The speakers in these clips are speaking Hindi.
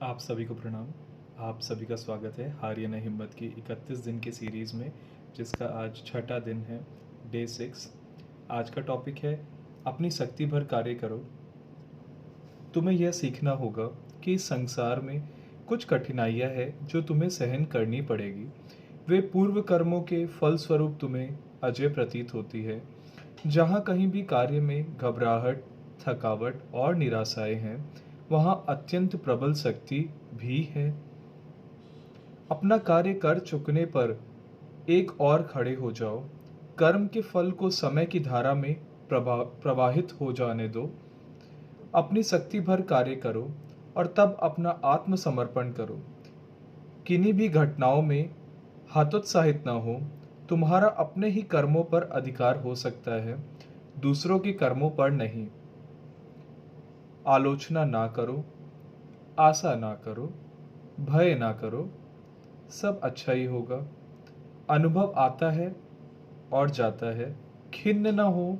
आप सभी को प्रणाम। आप सभी का स्वागत है हारिए न हिम्मत की 31 दिन की सीरीज़ में, जिसका आज छठा दिन है, डे 6। आज का टॉपिक है अपनी शक्ति भर कार्य करो। तुम्हें यह सीखना होगा कि इस संसार में कुछ कठिनाइयाँ हैं जो तुम्हें सहन करनी पड़ेगी। वे पूर्व कर्मों के फलस्वरूप तुम्हें अजय प्रतीत होती है। जहाँ कहीं भी कार्य में घबराहट, थकावट और निराशाएं हैं, वहाँ अत्यंत प्रबल शक्ति भी है। अपना कार्य कर चुकने पर एक और खड़े हो जाओ। कर्म के फल को समय की धारा में प्रवाहित हो जाने दो। अपनी शक्ति भर कार्य करो और तब अपना आत्मसमर्पण करो। किन्हीं भी घटनाओं में हतोत्साहित न हो। तुम्हारा अपने ही कर्मों पर अधिकार हो सकता है, दूसरों के कर्मों पर नहीं। आलोचना ना करो, आशा ना करो, भय ना करो, सब अच्छा ही होगा। अनुभव आता है और जाता है। खिन्न न हो,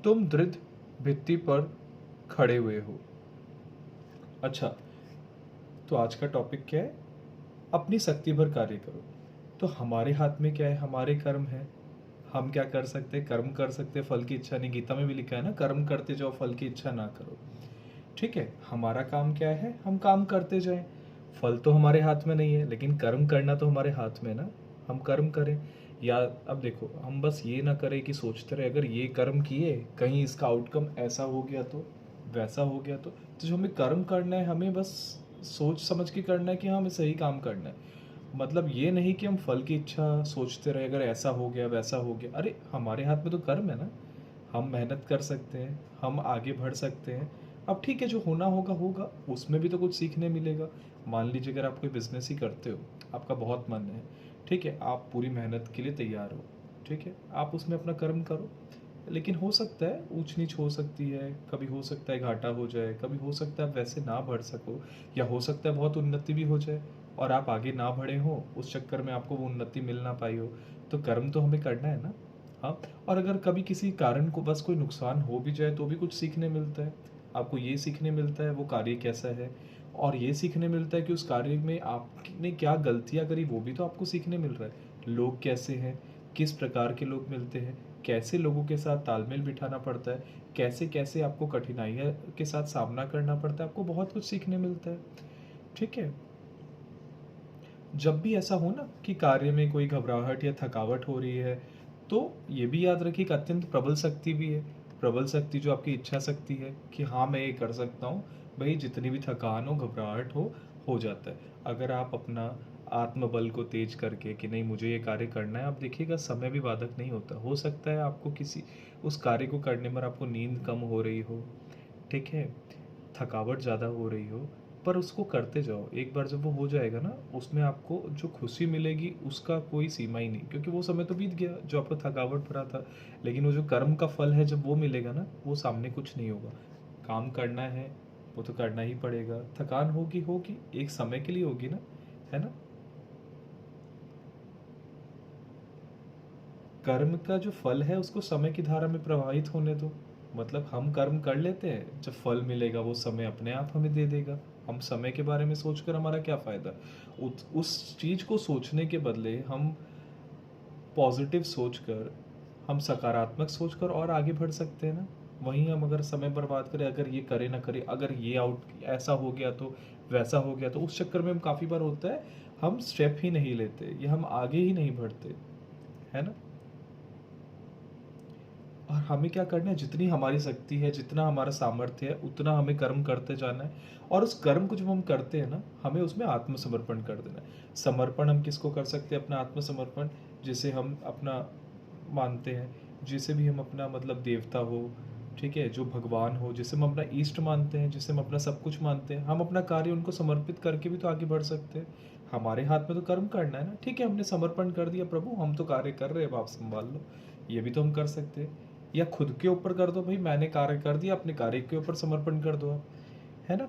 तुम दृढ़ भित्ति पर खड़े हुए हो। अच्छा, तो आज का टॉपिक क्या है? अपनी शक्ति भर कार्य करो। तो हमारे हाथ में क्या है? हमारे कर्म है। हम क्या कर सकते हैं? कर्म कर सकते हैं, फल की इच्छा नहीं। गीता में भी लिखा है ना, कर्म करते जाओ, फल की इच्छा ना करो। ठीक है, हमारा काम क्या है? हम काम करते जाएं। फल तो हमारे हाथ में नहीं है, लेकिन कर्म करना तो हमारे हाथ में ना। हम कर्म करें। या अब देखो, हम बस ये ना करें कि सोचते रहे अगर ये कर्म किए कहीं इसका आउटकम ऐसा हो गया तो, वैसा हो गया तो जो हमें कर्म करना है, हमें बस सोच समझ के करना है कि हाँ, हमें सही काम करना है। मतलब ये नहीं कि हम फल की इच्छा सोचते रहे अगर ऐसा हो गया वैसा हो गया। अरे, हमारे हाथ में तो कर्म है ना। हम मेहनत कर सकते हैं, हम आगे बढ़ सकते हैं। अब ठीक है, जो होना होगा होगा, उसमें भी तो कुछ सीखने मिलेगा। मान लीजिए अगर आप कोई बिजनेस ही करते हो, आपका बहुत मन है, ठीक है, आप पूरी मेहनत के लिए तैयार हो, ठीक है, आप उसमें अपना कर्म करो। लेकिन हो सकता है ऊंच नीच हो सकती है, कभी हो सकता है घाटा हो जाए, कभी हो सकता है आप वैसे ना बढ़ सको, या हो सकता है बहुत उन्नति भी हो जाए और आप आगे ना बढ़े हो, उस चक्कर में आपको वो उन्नति मिल ना पाई हो। तो कर्म तो हमें करना है ना। हाँ। और अगर कभी किसी कारण को बस कोई नुकसान हो भी जाए तो भी कुछ सीखने मिलता है। आपको ये सीखने मिलता है वो कार्य कैसा है, और ये सीखने मिलता है कि उस कार्य में आपने क्या गलतियां करी, वो भी तो आपको सीखने मिल रहा है। लोग कैसे हैं, किस प्रकार के लोग मिलते हैं, कैसे लोगों के साथ तालमेल बिठाना पड़ता है, कैसे कैसे आपको कठिनाइयों के साथ सामना करना पड़ता है, आपको बहुत कुछ सीखने मिलता है। ठीक है। जब भी ऐसा हो ना कि कार्य में कोई घबराहट या थकावट हो रही है, तो ये भी याद रखिए कि अत्यंत प्रबल शक्ति भी है। प्रबल शक्ति जो आपकी इच्छा शक्ति है कि हाँ, मैं ये कर सकता हूँ। भाई, जितनी भी थकान हो, घबराहट हो जाता है। अगर आप अपना आत्मबल को तेज करके कि नहीं, मुझे ये कार्य करना है, आप देखिएगा समय भी बाधक नहीं होता। हो सकता है आपको किसी उस कार्य को करने में आपको नींद कम हो रही हो, ठीक है, थकावट ज़्यादा हो रही हो, पर उसको करते जाओ। एक बार जब वो हो जाएगा ना, उसमें आपको जो खुशी मिलेगी उसका कोई सीमा ही नहीं, क्योंकि वो समय तो बीत गया जो आपको थकावट भरा था। लेकिन वो जो कर्म का फल है, जब वो मिलेगा ना, वो सामने कुछ नहीं होगा। काम करना है, वो तो करना ही पड़ेगा। थकान होगी होगी, एक समय के लिए होगी ना, है ना। कर्म का जो फल है उसको समय की धारा में प्रवाहित होने दो। मतलब हम कर्म कर लेते हैं, जब फल मिलेगा वो समय अपने आप हमें दे देगा। हम समय के बारे में सोचकर हमारा क्या फ़ायदा। उस चीज़ को सोचने के बदले हम पॉजिटिव सोचकर, हम सकारात्मक सोचकर और आगे बढ़ सकते हैं ना। वहीं हम अगर समय बर्बाद करें, अगर ये करे ना करे, अगर ये आउट ऐसा हो गया तो, वैसा हो गया तो, उस चक्कर में हम काफ़ी बार होता है हम स्टेप ही नहीं लेते या हम आगे ही नहीं बढ़ते, है ना। और हमें क्या करना है, जितनी हमारी शक्ति है, जितना हमारा सामर्थ्य है, उतना हमें कर्म करते जाना है। और उस कर्म को जब हम करते हैं ना, हमें उसमें आत्मसमर्पण कर देना है। समर्पण हम किसको कर सकते हैं? अपना आत्मसमर्पण, जिसे हम अपना मानते हैं, जिसे भी हम अपना मतलब देवता हो, ठीक है, जो भगवान हो, जिसे हम अपना इष्ट मानते हैं, जिसे हम अपना सब कुछ मानते हैं, हम अपना कार्य उनको समर्पित करके भी तो आगे बढ़ सकते हैं। हमारे हाथ में तो कर्म करना है ना। ठीक है, हमने समर्पण कर दिया, प्रभु हम तो कार्य कर रहे हैं, अब आप संभाल लो। ये भी तो हम कर सकते हैं। या खुद के ऊपर कर दो, भाई मैंने कार्य कर दिया, अपने कार्य के ऊपर समर्पण कर दो आप, है ना।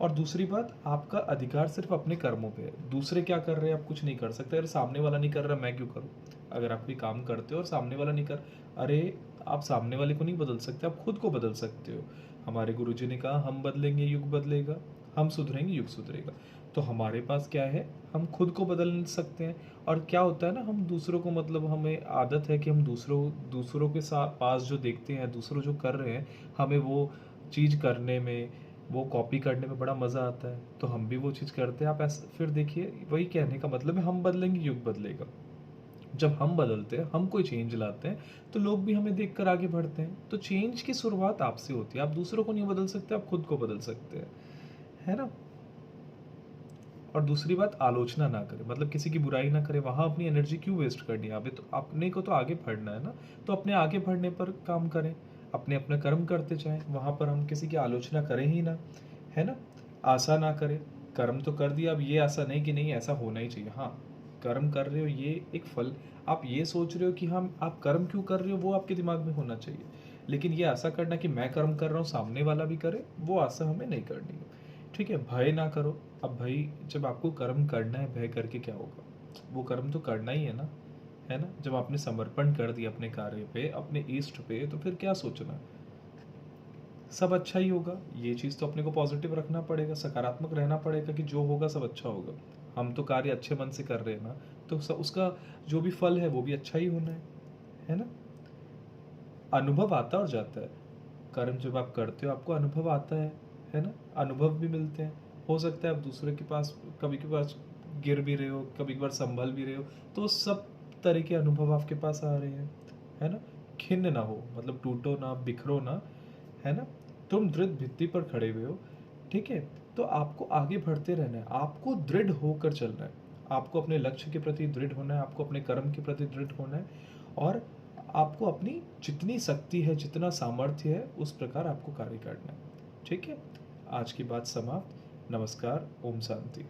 और दूसरी बात, आपका अधिकार सिर्फ अपने कर्मों पे है। दूसरे क्या कर रहे हैं आप कुछ नहीं कर सकते। अगर सामने वाला नहीं कर रहा, मैं क्यों करूँ? अगर आप कोई काम करते हो और सामने वाला नहीं कर, अरे, आप सामने वाले को नहीं बदल सकते, आप खुद को बदल सकते हो। हमारे गुरुजी ने कहा हम बदलेंगे युग बदलेगा, हम सुधरेंगे युग सुधरेगा। तो हमारे पास क्या है, हम खुद को बदल सकते हैं। और क्या होता है ना, हम दूसरों को मतलब हमें आदत है कि हम दूसरों दूसरों के साथ पास जो देखते हैं, दूसरों जो कर रहे हैं, हमें वो चीज़ करने में, वो कॉपी करने में बड़ा मज़ा आता है, तो हम भी वो चीज़ करते हैं। आप ऐसा फिर देखिए, वही कहने का मतलब है, हम बदलेंगे युग बदलेगा। जब हम बदलते हैं, हम कोई चेंज लाते हैं, तो लोग भी हमें देखकर आगे बढ़ते हैं। तो चेंज की शुरुआत आपसे होती है। आप दूसरों को नहीं बदल सकते, आप खुद को बदल सकते हैं, है ना। और दूसरी बात, आलोचना ना करें, मतलब किसी की बुराई ना करें। वहाँ अपनी एनर्जी क्यों वेस्ट करनी है, अभी तो अपने को तो आगे बढ़ना है ना। तो अपने आगे बढ़ने पर काम करें, अपने अपना कर्म करते जाएं, वहाँ पर हम किसी की आलोचना करें ही ना, है ना। आशा ना करें, कर्म तो कर दिया, अब ये आशा नहीं कि नहीं ऐसा होना ही चाहिए। हाँ, कर्म कर रहे हो, ये एक फल, आप ये सोच रहे हो कि हम आप कर्म क्यों कर रहे हो, वो आपके दिमाग में होना चाहिए। लेकिन ये आशा करना कि मैं कर्म कर रहा हूँ, सामने वाला भी करे, वो आशा हमें नहीं करनी है। ठीक है, भय ना करो। अब भाई, जब आपको कर्म करना है, भय करके क्या होगा, वो कर्म तो करना ही है ना, है ना। जब आपने समर्पण कर दिया अपने कार्य पे, अपने इष्ट पे, तो फिर क्या सोचना, सब अच्छा ही होगा। ये चीज़ तो अपने को पॉजिटिव रखना पड़ेगा, सकारात्मक रहना पड़ेगा कि जो होगा सब अच्छा होगा। हम तो कार्य अच्छे मन से कर रहे हैं ना, तो उसका जो भी फल है वो भी अच्छा ही होना है ना। अनुभव आता और जाता है। कर्म जब आप करते हो, आपको अनुभव आता है ना। अनुभव भी मिलते हैं। हो सकता है आप दूसरे के पास कभी के पास गिर भी रहे हो, कभी कभार संभल भी रहे हो, तो सब तरह के अनुभव आपके पास आ रहे हैं, है ना। खिन्न ना हो, मतलब टूटो ना, बिखरो ना, है ना। तुम दृढ़ भित्ति पर खड़े हुए हो, ठीक है। तो आपको आगे बढ़ते रहना है, आपको दृढ़ होकर चलना है। आपको अपने लक्ष्य के प्रति दृढ़ होना है, आपको अपने कर्म के प्रति दृढ़ होना है। और आपको अपनी जितनी शक्ति है, जितना सामर्थ्य है, उस प्रकार आपको कार्य करना है। ठीक है, आज की बात समाप्त। नमस्कार, ओम शांति।